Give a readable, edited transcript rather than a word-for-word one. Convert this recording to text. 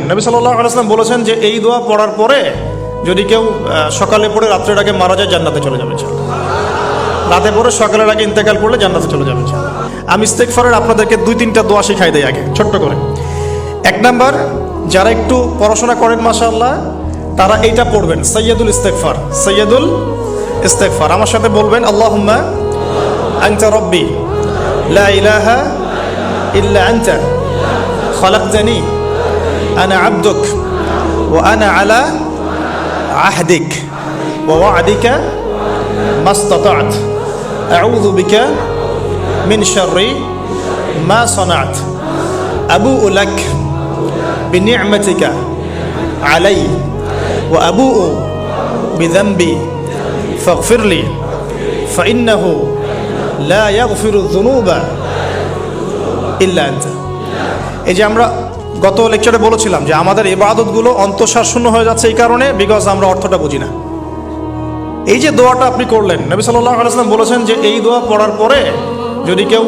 নবী সাল্লাল্লাহু আলাইহি ওয়াসাল্লাম বলেছেন যে এই দোয়া পড়ার পরে যদি কেউ সকালে পড়ে রাত্রের আগে মারা যায় জান্নাতে চলে যাবে। রাতে পড়ে সকালের আগে ইন্তেকাল করলে জান্নাতে চলে যাবে। আমি ইস্তেগফারের আপনাদেরকে 2-3টা দোয়া শিখাই দেই আগে ছোট্ট করে। 1 নাম্বার, যারা একটু পড়াশোনা করেন মাশাআল্লাহ তারা এইটা পড়বেন, সাইয়্যিদুল ইস্তেগফার। সাইয়্যিদুল ইস্তেগফার আমার সাথে বলবেন, আল্লাহুম্মা আনতা রাব্বি লা ইলাহা ইল্লা আনতা খালাকতানি আনা আবদুক ওয়া আনা আলা আহদিক ওয়া ওয়া'দিকা মাস্তাতা'ত আউযু বিকা মিন শাররি মা সানা'ত আবু'ু লাক বিনি'মাতিকা আলাই ওয়া আবু'ু বিযানবি ফাগফিরলি ফাইন্নাহু লা ইয়াগফিরু যুনুবা ইল্লা আনতা। এই যে আমরা গত লেকচারে বলেছিলাম যে আমাদের ইবাদতগুলো অন্তঃসার শূন্য হয়ে যাচ্ছে এই কারণে, বিকজ আমরা অর্থটা বুঝি না। এই যে দোয়াটা আপনি করলেন, নবী সাল্লাল্লাহু আলাইহি ওয়াসাল্লাম বলেছেন যে এই দোয়া পড়ার পরে যদি কেউ